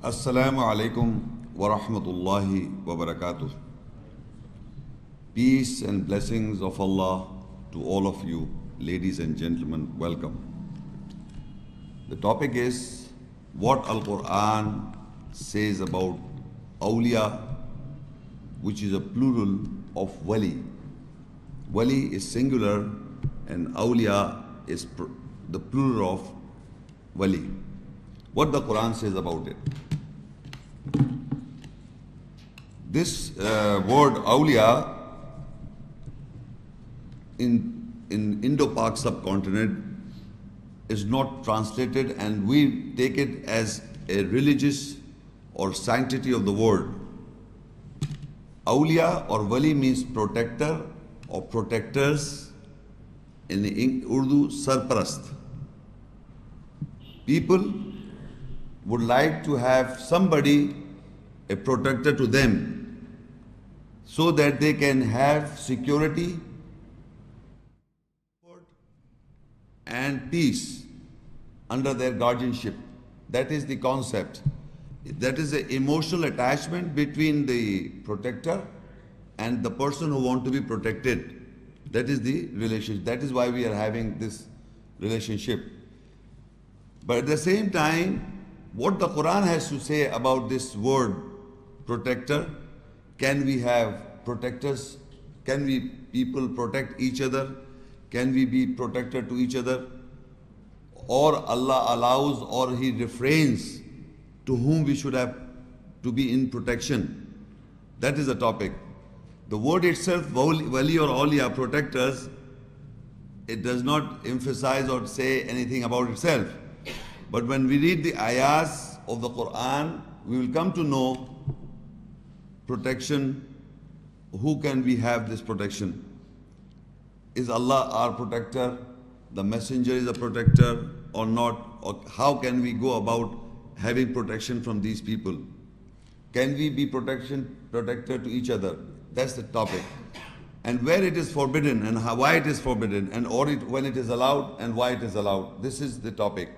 Assalamu alaikum wa rahmatullahi wa barakatuh. Peace and blessings of Allah to all of you, ladies and gentlemen, welcome. The topic is what Al-Quran says about awliya, which is a plural of wali. Wali is singular and awliya is the plural of wali. What the Quran says about it. This word awliya in Indo-Pak subcontinent is not translated, and we take it as a religious or sanctity of the word. Awliya or wali means protector or protectors. In Urdu, sarparast. People would like to have somebody, a protector to them, so that they can have security and peace under their guardianship. That is the concept. That is the emotional attachment between the protector and the person who wants to be protected. That is the relationship. That is why we are having this relationship. But at the same time, what the Quran has to say about this word protector, can we have protectors? Can we people protect each other? Can we be protector to each other? Or Allah allows or He refrains to whom we should have to be in protection? That is the topic. The word itself, wali or awliya, protectors, it does not emphasize or say anything about itself. But when we read the ayahs of the Quran, we will come to know protection. Who can we have this protection? Is Allah our protector? The messenger is a protector or not? Or how can we go about having protection from these people? Can we be protector to each other? That's the topic. And where it is forbidden and why it is forbidden, and when it is allowed and why it is allowed. This is the topic.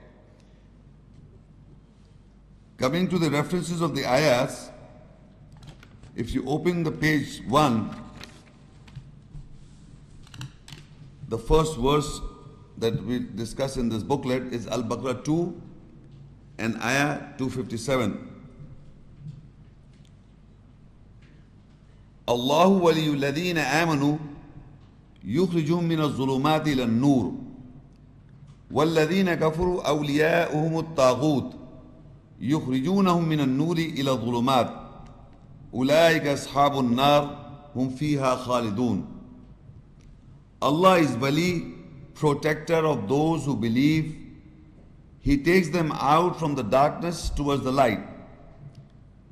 Coming to the references of the ayahs, if you open the page 1, the first verse that we discuss in this booklet is Al-Baqara 2 and ayah 257. Allahu waliyyu alladhina amanu yukhrijuhum min az-zulumati ila an-nur walladhina kafaru awliya'uhum at-taghut yukhrijunahum min an-nuri ila adh-dhulumat ulaika ashabun nar hum fiha khalidun. Allah is wali, protector of those who believe. He takes them out from the darkness towards the light.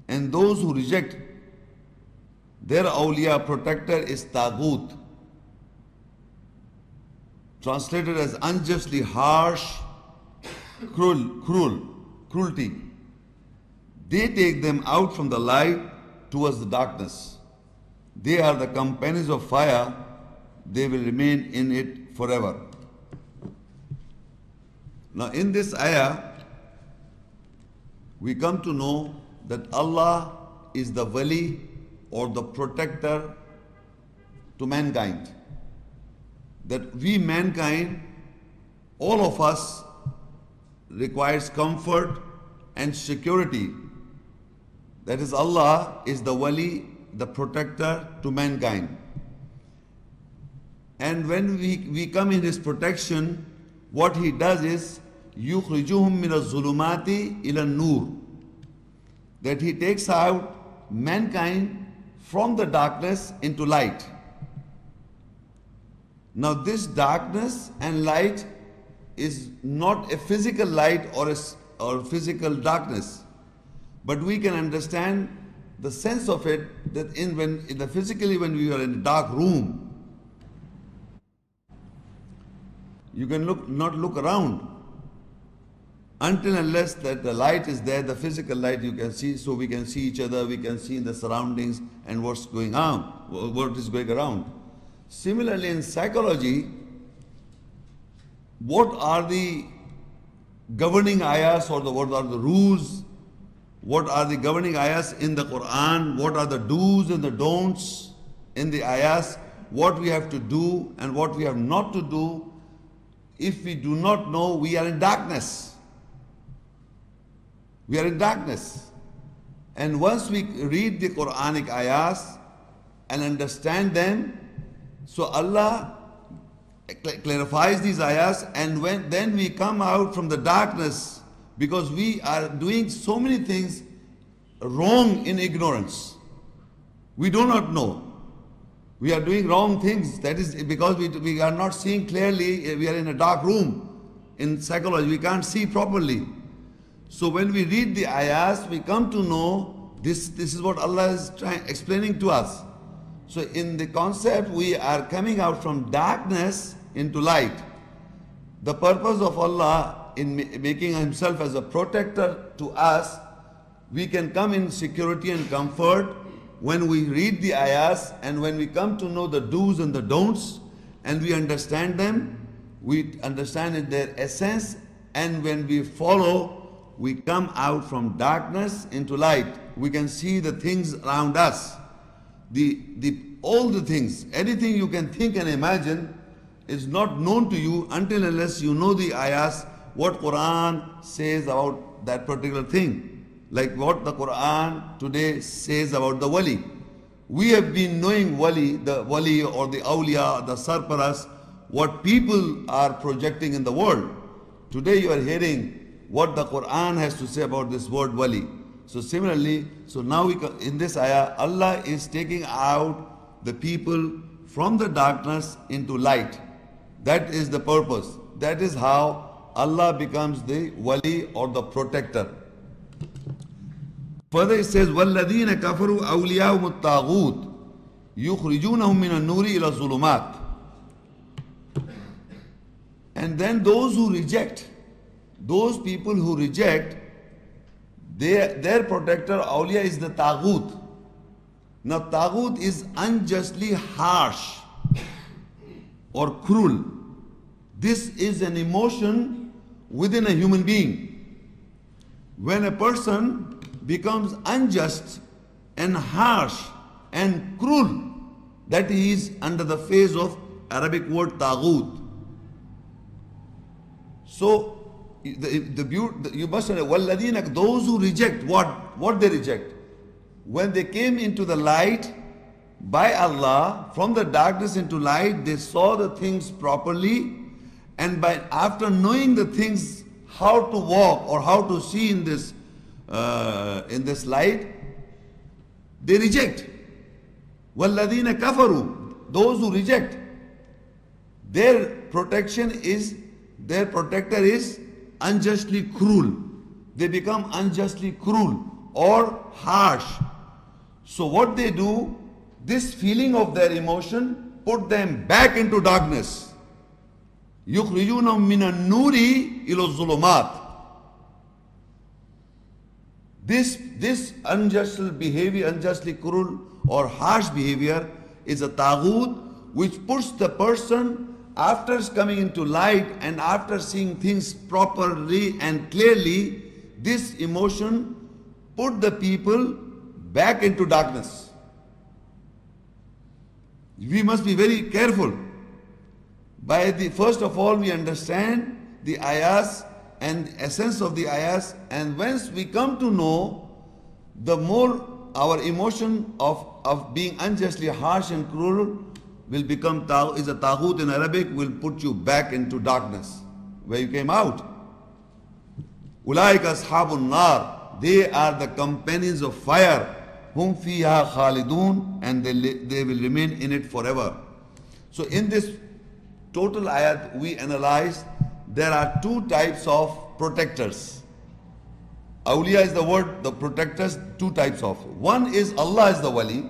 And those who reject, their awliya protector is taghut, translated as unjustly harsh, cruelty. They take them out from the light towards the darkness. They are the companions of fire. They will remain in it forever. Now in this ayah, we come to know that Allah is the wali or the protector to mankind. That we mankind, all of us, requires comfort and security. That is, Allah is the wali, the protector to mankind. And when we come in His protection, what He does is yukhrijuhum min az-zulumati ila an-nur, that He takes out mankind from the darkness into light. Now this darkness and light is not a physical light or physical darkness, but we can understand the sense of it that physically when we are in a dark room, you can not look around until unless that the light is there, the physical light you can see, so we can see each other, we can see the surroundings and what's going on, what is going around. Similarly in psychology, what are the governing ayahs or what are the rules what are the governing ayahs in the Quran, what are the do's and the don'ts in the ayahs, what we have to do and what we have not to do. If we do not know, we are in darkness. We are in darkness. And once we read the Quranic ayahs and understand them, so Allah clarifies these ayahs, and then we come out from the darkness, because we are doing so many things wrong in ignorance. We do not know. We are doing wrong things. That is because we are not seeing clearly. We are in a dark room. In psychology, we can't see properly. So when we read the ayahs, we come to know this is what Allah is explaining to us. So in the concept, we are coming out from darkness into light. The purpose of Allah in making Himself as a protector to us, we can come in security and comfort when we read the ayahs, and when we come to know the do's and the don'ts, and we understand them, we understand in their essence, and when we follow, we come out from darkness into light. We can see the things around us. All the things, anything you can think and imagine is not known to you until unless you know the ayahs, what Quran says about that particular thing. Like what the Quran today says about the wali. We have been knowing the wali or the awliya, the sarparas, what people are projecting in the world. Today you are hearing what the Quran has to say about this word wali. So similarly, so now in this ayah, Allah is taking out the people from the darkness into light. That is the purpose. That is how Allah becomes the wali or the protector. Further it says, وَالَّذِينَ كَفَرُوا أَوْلِيَاهُمُ الطَّاغُوتِ يُخْرِجُونَهُم مِّنَ النُّورِ إِلَى الظُّلُمَاتِ. And then those who reject, those people who reject, their protector, awliya, is the taghut. Now taghut is unjustly harsh or cruel. This is an emotion within a human being. When a person becomes unjust and harsh and cruel, that he is under the phase of Arabic word taghut. So you must say, وَالَّذِينَ, those who reject, what they reject? When they came into the light by Allah, from the darkness into light, they saw the things properly, and after knowing the things, how to walk or how to see in this light, they reject. وَالَّذِينَ كَفَرُوا, those who reject, their protector is unjustly cruel. They become unjustly cruel or harsh. So what they do, this feeling of their emotion put them back into darkness. يُخْرِجُونَهُم مِّنَ النُّورِ إِلَى الظُّلُمَاتِ. This unjust behavior, unjustly cruel or harsh behavior, is a taghut which puts the person, after coming into light and after seeing things properly and clearly, this emotion put the people back into darkness. We must be very careful. First of all, we understand the ayahs and essence of the ayahs, and once we come to know, the more our emotion of being unjustly harsh and cruel will become is a taghut in Arabic, will put you back into darkness where you came out. Ulaika ashabun nar, they are the companions of fire, hum fiha khalidun, and they will remain in it forever. So in this total ayat we analyze, there are two types of protectors. Awliya is the word, the protectors, two types of. One is Allah is the wali.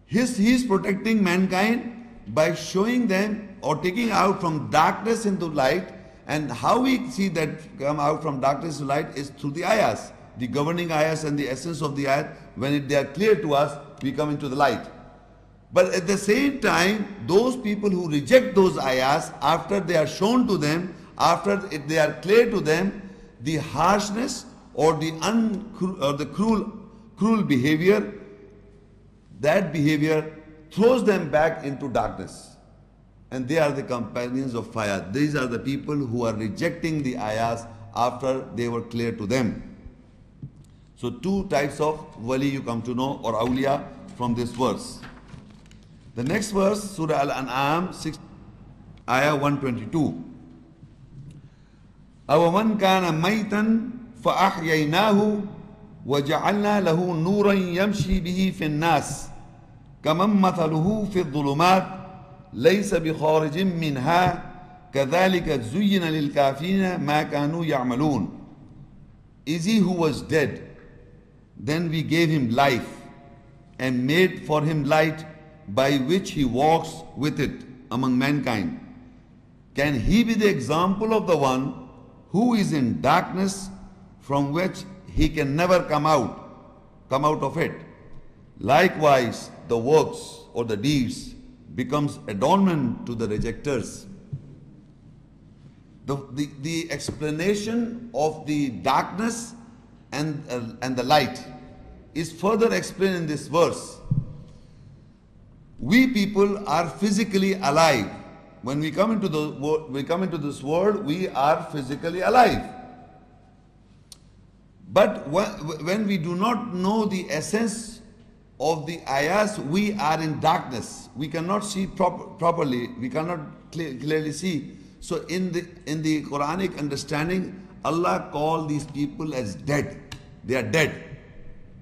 He is protecting mankind by showing them or taking out from darkness into light. And how we see that come out from darkness to light is through the ayahs, the governing ayahs and the essence of the ayat. When they are clear to us, we come into the light. But at the same time, those people who reject those ayahs, after they are shown to them, after they are clear to them, the harshness or the cruel behavior, that behavior throws them back into darkness. And they are the companions of fire. These are the people who are rejecting the ayahs after they were clear to them. So two types of wali you come to know, or awliya, from this verse. The next verse, Surah Al-Anam, ayah 122. أَوَمَنْ كَانَ مَيْتًا فَأَحْيَيْنَاهُ وَجَعَلْنَا لَهُ نُورًا يَمْشِي بِهِ فِي النَّاسِ كَمَنْ مَثَلُهُ فِي الظُّلُمَاتِ لَيْسَ بِخَارِجٍ مِّنْهَا كَذَلِكَ زُيِّنَ لِلْكَافِرِينَ مَا كَانُوا يَعْمَلُونَ. Is he who was dead? Then we gave him life and made for him light by which he walks with it among mankind. Can he be the example of the one who is in darkness from which he can never come out of it? Likewise, the works or the deeds becomes adornment to the rejectors. The explanation of the darkness and the light is further explained in this verse. We people are physically alive. When we come into this world, we are physically alive. But when we do not know the essence of the ayahs, we are in darkness. We cannot see properly. We cannot clearly see. So in the Quranic understanding, Allah called these people as dead. They are dead.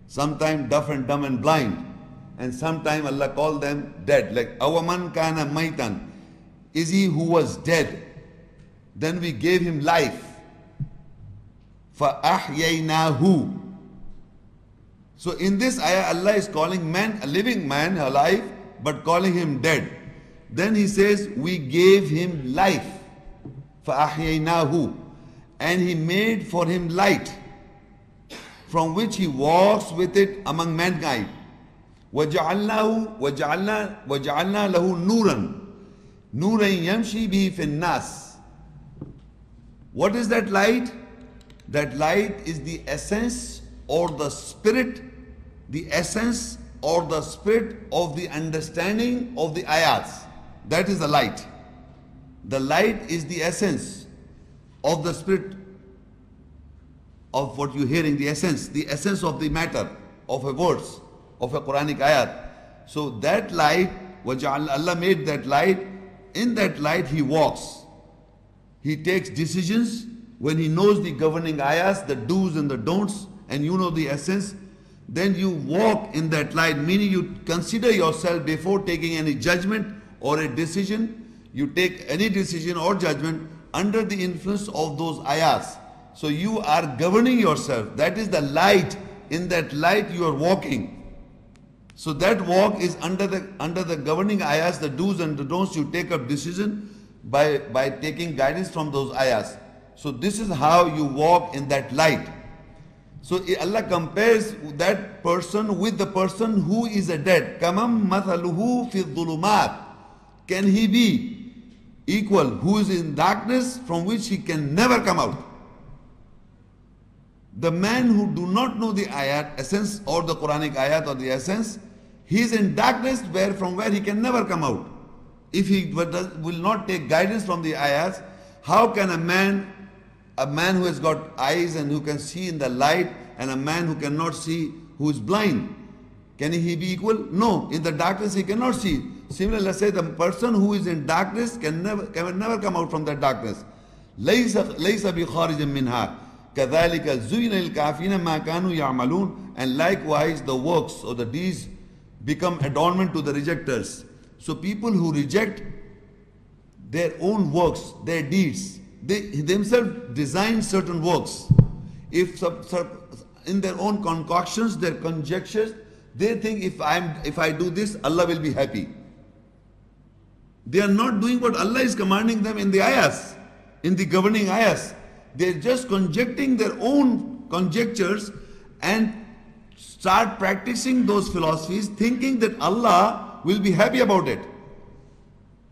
Sometimes deaf and dumb and blind. And sometimes Allah called them dead. Like Awaman kana maitan. Is he who was dead? Then we gave him life. فَأَحْيَيْنَاهُ. So in this ayah, Allah is calling man, a living man, alive, but calling him dead. Then he says, we gave him life. فَأَحْيَيْنَاهُ. And he made for him light, from which he walks with it among mankind. وَجَعَلْنَا لَهُ نُورًا يَمْشِي بِهِ فِي النَّاسِ. What is that light? That light is the essence or the spirit, the essence or the spirit of the understanding of the ayats. That is the light. The light is the essence of the spirit of what you're hearing, the essence of the matter of a verse, of a Quranic ayat. So that light, Allah made that light. In that light he walks. He takes decisions when he knows the governing ayahs, the do's and the don'ts, and you know the essence. Then you walk in that light, meaning you consider yourself before taking any judgment or a decision. You take any decision or judgment under the influence of those ayahs. So you are governing yourself. That is the light. In that light you are walking. So that walk is under the governing ayahs, the do's and the don'ts. You take a decision by taking guidance from those ayahs. So this is how you walk in that light. So Allah compares that person with the person who is a dead. Kamam mathaluhu fi dhulumat. Can he be equal who is in darkness from which he can never come out? The man who do not know the ayat essence or the Quranic ayat or the essence, he is in darkness from where he can never come out. If he will not take guidance from the ayats, how can a man who has got eyes and who can see in the light, and a man who cannot see, who is blind, can he be equal? No, in the darkness he cannot see. Similarly, let's say the person who is in darkness can never come out from that darkness. لَيْسَ بِخَارِجٍ مِّنْهَا كَذَلِكَ زُيِّنَ لِلْكَافِرِينَ مَا كَانُوا يَعْمَلُونَ. And likewise the works or the deeds become adornment to the rejectors. So people who reject their own works, their deeds, they themselves design certain works. If in their own concoctions, their conjectures, they think if I do this, Allah will be happy. They are not doing what Allah is commanding them in the ayahs, in the governing ayahs. They are just conjecturing their own conjectures and start practicing those philosophies, thinking that Allah will be happy about it.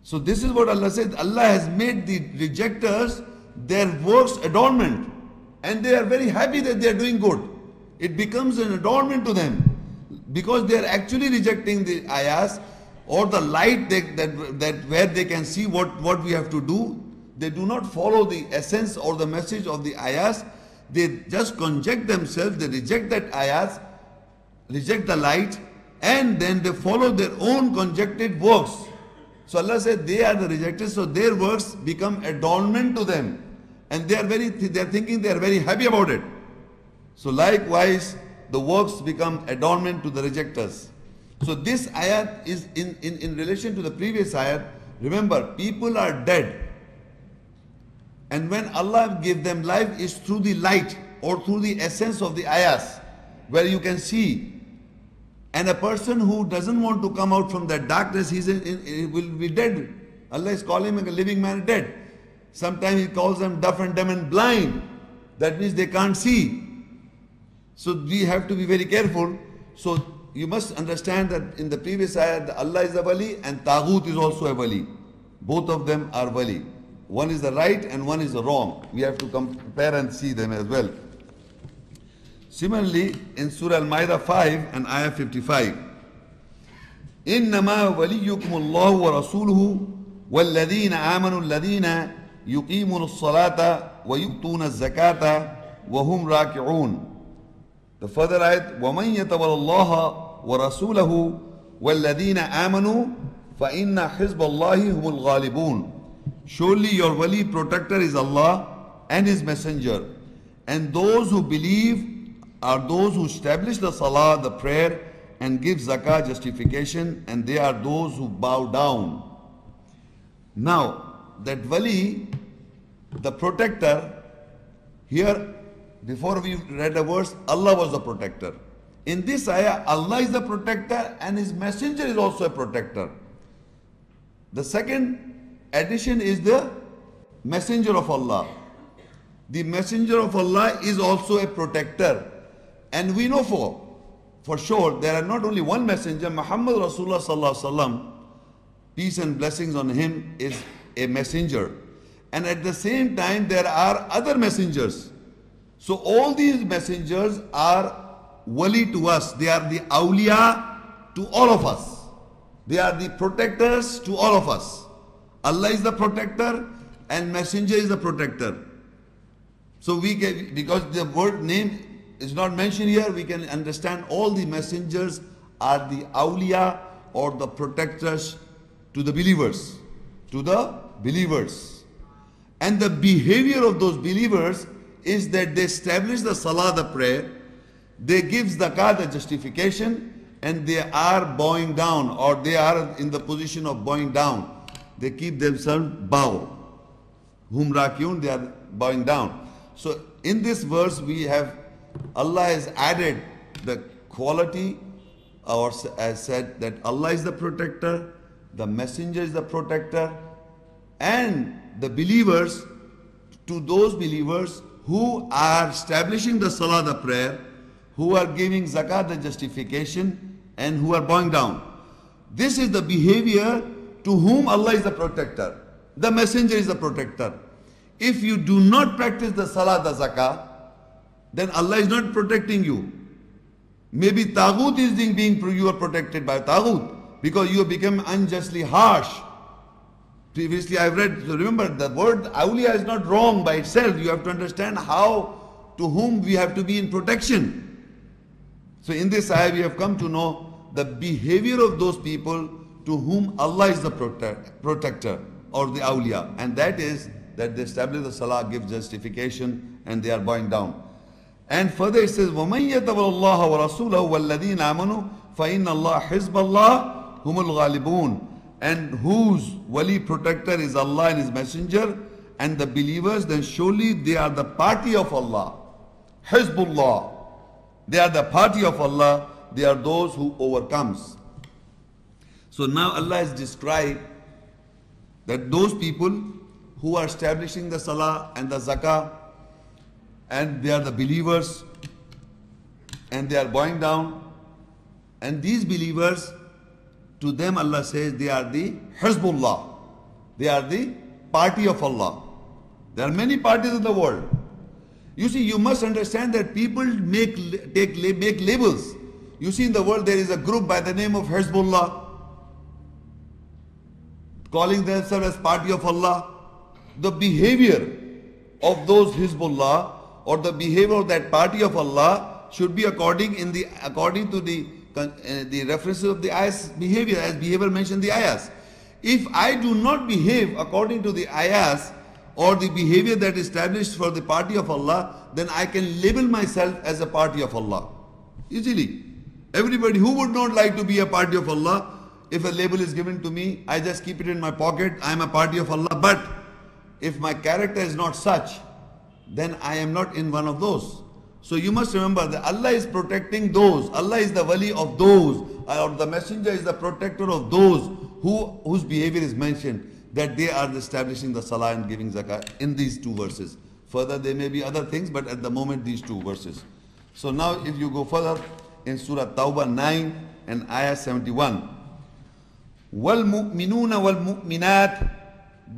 So this is what Allah said. Allah has made the rejectors their works adornment. and they are very happy that they are doing good. It becomes an adornment to them because they are actually rejecting the ayahs or the light that where they can see what we have to do. They do not follow the essence or the message of the ayahs. They just conject themselves, they reject that ayahs, reject the light, and then they follow their own conjected works. So Allah said they are the rejected, so their works become adornment to them. And they are thinking they are very happy about it. So likewise, the works become adornment to the rejectors. So this ayat is in relation to the previous ayat. Remember, people are dead. And when Allah gives them life is through the light or through the essence of the ayahs, where you can see. And a person who doesn't want to come out from that darkness, he will be dead. Allah is calling him a living man dead. Sometimes He calls them deaf and dumb and blind. That means they can't see. So we have to be very careful. So you must understand that in the previous ayat, Allah is a wali and Taghut is also a wali. Both of them are wali. One is the right and one is the wrong. We have to compare and see them as well. Similarly, in Surah Al-Maida 5 and Ayah 55, إِنَّمَا وَلِيُّكُمُ اللَّهُ وَرَسُولُهُ وَالَّذِينَ آمَنُوا الَّذِينَ يُقِيمُونَ الصَّلَاةَ وَيُؤْتُونَ الزَّكَاةَ وَهُمْ رَاكِعُونَ. The further ayat, وَمَنْ يَتَوَلَّ اللَّهَ وَرَسُولَهُ وَالَّذِينَ آمَنُوا فَإِنَّ حِزْبَ اللَّهِ هُمُ الْغَالِبُونَ. Surely your wali protector is Allah and His messenger. And those who believe are those who establish the salah, the prayer, and give zakah, justification, and they are those who bow down. Now, that wali, the protector, here, before we read a verse, Allah was the protector. In this ayah, Allah is the protector and His messenger is also a protector. The second addition is the messenger of Allah. The messenger of Allah is also a protector. And we know for sure there are not only one messenger, Muhammad Rasulullah Sallallahu Alaihi Wasallam, peace and blessings on him, is a messenger. And at the same time there are other messengers. So all these messengers are wali to us. They are the awliya to all of us. They are the protectors to all of us. Allah is the protector and messenger is the protector. So we can, because the word name is not mentioned here, we can understand all the messengers are the awliya or the protectors to the believers. To the believers. And the behavior of those believers is that they establish the salah, the prayer, they give zakah, the justification, and they are bowing down, or they are in the position of bowing down. They keep themselves bow. Hum rakiun, they are bowing down. So in this verse we have, Allah has added the quality, or as said that Allah is the protector, the messenger is the protector, and the believers, to those believers who are establishing the salah, the prayer, who are giving zakat, the justification, and who are bowing down. This is the behavior to whom Allah is the protector. The messenger is the protector. If you do not practice the salah, the zakah, then Allah is not protecting you. Maybe Taghut is you are protected by Taghut because you have become unjustly harsh. Previously I've read, so remember the word awliya is not wrong by itself. You have to understand how, to whom we have to be in protection. So in this ayah we have come to know the behavior of those people to whom Allah is the protector or the awliya. And that is that they establish the salah, give justification, and they are bowing down. And further it says, وَمَنْ يَتَوَلَّ اللَّهَ وَرَسُولَهُ وَالَّذِينَ آمَنُوا فَإِنَّ اللَّهَ حِزْبَ اللَّهِ هُمُ الْغَالِبُونَ. And whose wali protector is Allah and His messenger and the believers, then surely they are the party of Allah. Hizbullah. They are the party of Allah. They are those who overcomes. So now Allah has described that those people who are establishing the salah and the zakah, and they are the believers, and they are bowing down, and these believers, to them Allah says they are the Hizbullah. They are the party of Allah. There are many parties in the world. You see, you must understand that people make labels. You see, in the world there is a group by the name of Hezbollah, calling themselves as Party of Allah. The behavior of those Hezbollah or the behavior of that Party of Allah should be according to the references of the ayah's behavior, as behavior mentioned in the ayahs. If I do not behave according to the ayahs or the behavior that is established for the Party of Allah, then I can label myself as a Party of Allah easily. Everybody who would not like to be a Party of Allah, if a label is given to me, I just keep it in my pocket. I am a Party of Allah. But if my character is not such, then I am not in one of those. So you must remember that Allah is protecting those. Allah is the wali of those, or the messenger is the protector of those whose behavior is mentioned, that they are establishing the salah and giving zakah in these two verses. Further, there may be other things, but at the moment, these two verses. So now, if you go further in Surah Tauba 9 and Ayah 71, وَالْمُؤْمِنُونَ وَالْمُؤْمِنَاتِ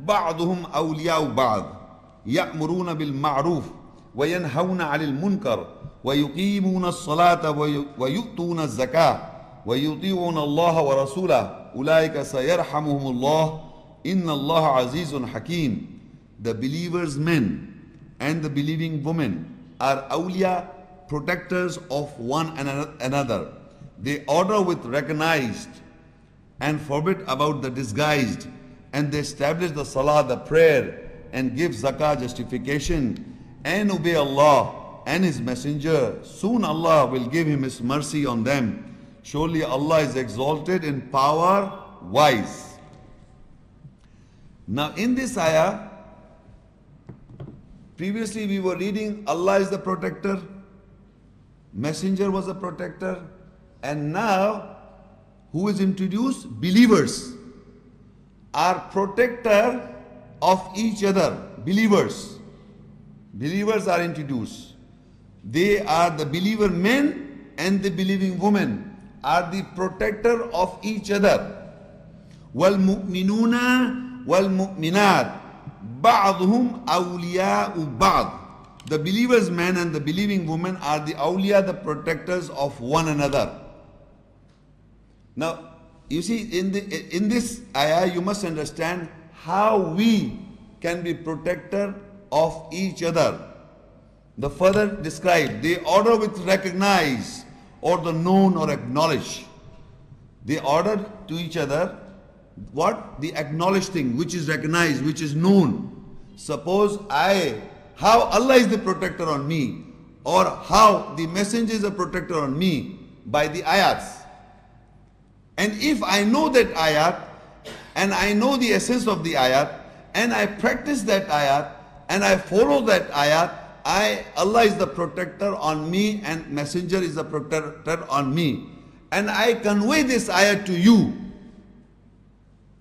بَعْضُهُمْ أَوْلِيَاءُ بَعْضٍ يَأْمُرُونَ بِالْمَعْرُوفِ وَيَنْهَوْنَ عَنِ الْمُنْكَرِ وَيُقِيمُونَ الصَّلَاةَ وَيُؤْتُونَ الزَّكَاةَ وَيُطِيعُونَ اللَّهَ وَرَسُولَهُ أُولَٰئِكَ سَيَرْحَمُهُمُ اللَّهُ إِنَّ اللَّهَ عَزِيزٌ حَكِيمٌ. The believers men and the believing women are awliya, protectors of one another. They order with recognized and forbid about the disguised, and they establish the salah, the prayer, and give zakah, justification, and obey Allah and His Messenger. Soon Allah will give Him His mercy on them. Surely Allah is exalted in power, wise. Now in this ayah, previously we were reading Allah is the protector, Messenger was the protector, and now who is introduced? Believers are protector of each other. Believers are introduced. They are the believer men and the believing women are the protector of each other. وَالْمُؤْمِنُونَ وَالْمُؤْمِنَاتِ بَعْضُهُمْ أَوْلِيَاءُ بَعْضٍ. The believers men and the believing women are the awliya, the protectors of one another. Now, you see, in this ayah, you must understand how we can be protector of each other. The further described, they order with recognize or the known or acknowledge. They order to each other what? The acknowledged thing, which is recognized, which is known. Suppose how Allah is the protector on me, or how the messenger is a protector on me by the ayats. And if I know that ayat, and I know the essence of the ayat, and I practice that ayat, and I follow that ayat, Allah is the protector on me, and messenger is the protector on me. And I convey this ayat to you.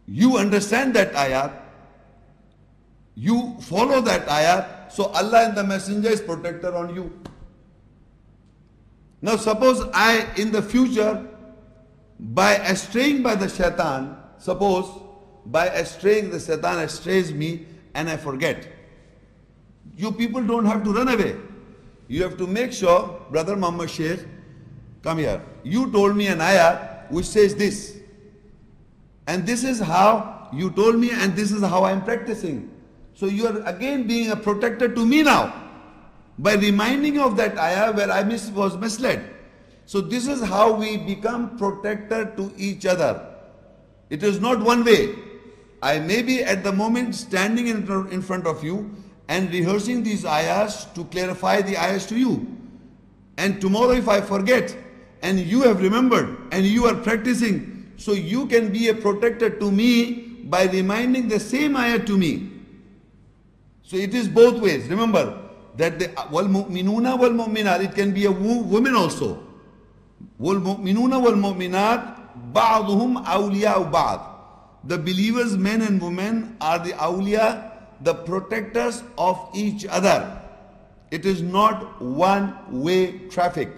You understand that ayat, you follow that ayat, so Allah and the messenger is protector on you. Now suppose in the future, by straying by the shaitan, suppose by straying the shaitan strays me and I forget. You people don't have to run away. You have to make sure, Brother Muhammad Shaikh, come here. You told me an ayat which says this. And this is how you told me, and this is how I am practicing. So you are again being a protector to me now by reminding of that ayah where I was misled. So this is how we become protector to each other. It is not one way. I may be at the moment standing in front of you and rehearsing these ayahs to clarify the ayahs to you. And tomorrow if I forget and you have remembered and you are practicing, so you can be a protector to me by reminding the same ayah to me. So it is both ways. Remember that the وَالْمُؤْمِنُونَ وَالْمُؤْمِنَاتِ, it can be a woman also. وَالْمُؤْمِنُونَ وَالْمُؤْمِنَاتِ بَعْضُهُمْ أَوْلِيَاءُ بَعْضٍ. The believers, men and women, are the awliya, the protectors of each other. It is not one-way traffic,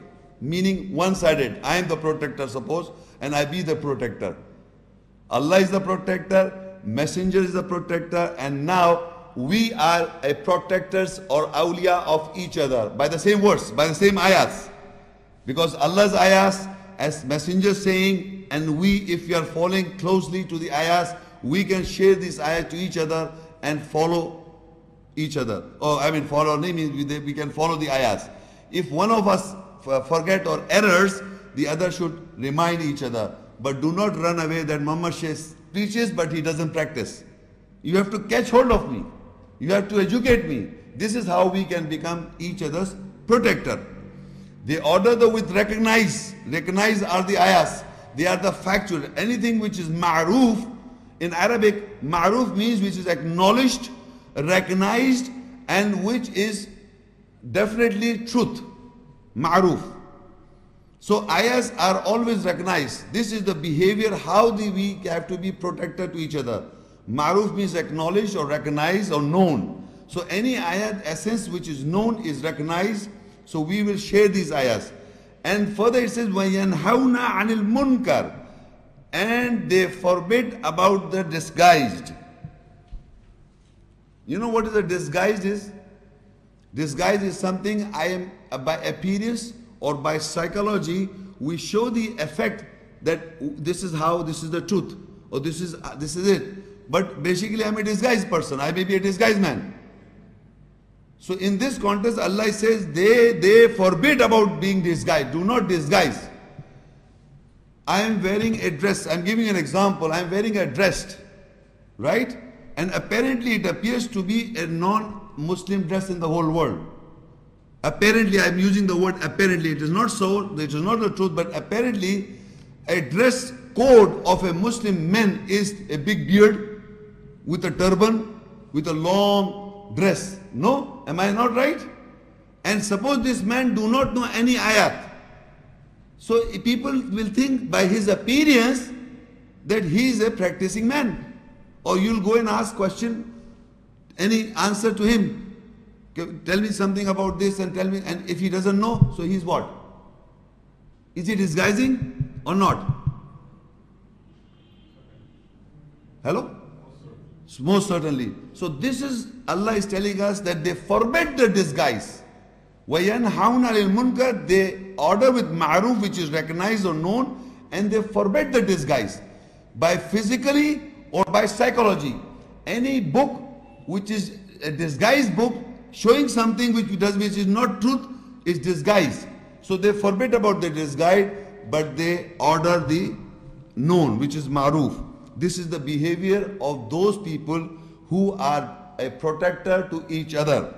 meaning one-sided. I am the protector, suppose, and I be the protector. Allah is the protector, messenger is the protector, and now we are a protectors or awliya of each other by the same words, by the same ayahs. Because Allah's ayahs, as messengers saying, and we, if we are following closely to the ayahs, we can share this ayah to each other and follow each other. Or I mean, follow means we can follow the ayahs. If one of us forget or errors, the other should remind each other. But do not run away that Muhammad preaches but he doesn't practice. You have to catch hold of me. You have to educate me. This is how we can become each other's protector. They order the with recognize. Recognize are the ayahs. They are the factual. Anything which is ma'roof, in Arabic, ma'roof means which is acknowledged, recognized, and which is definitely truth. Ma'roof. So ayahs are always recognized. This is the behavior, how we have to be protected to each other. Ma'roof means acknowledged or recognized or known. So any ayat essence which is known is recognized. So we will share these ayahs. And further it says, وَيَنْهَوْنَ عَنِ الْمُنْكَرِ, and they forbid about the disguised. You know what is a disguised is? Disguise is something I am by appearance or by psychology, we show the effect that this is how, this is the truth, or this is it. But basically I am a disguised person. I may be a disguised man. So in this context, Allah says they forbid about being disguised. Do not disguise. I am wearing a dress. I am giving an example. I am wearing a dress, right? And apparently it appears to be a non-Muslim dress in the whole world. Apparently, I am using the word apparently. It is not so. It is not the truth. But apparently, a dress code of a Muslim man is a big beard with a turban, with a long dress. No? Am I not right? And suppose this man do not know any ayat. So people will think by his appearance that he is a practicing man. Or you'll go and ask question, any answer to him. Tell me something about this and tell me. And if he doesn't know, so he's what? Is he disguising or not? Hello? Most certainly. So this is, Allah is telling us that they forbid the disguise. وَيَنْهَوْنَ لِلْمُنْكَرِ, they order with ma'roof, which is recognized or known, and they forbid the disguise by physically or by psychology. Any book which is a disguised book showing something which is not truth is disguise. So they forbid about the disguise, but they order the known, which is ma'roof. This is the behavior of those people who are a protector to each other.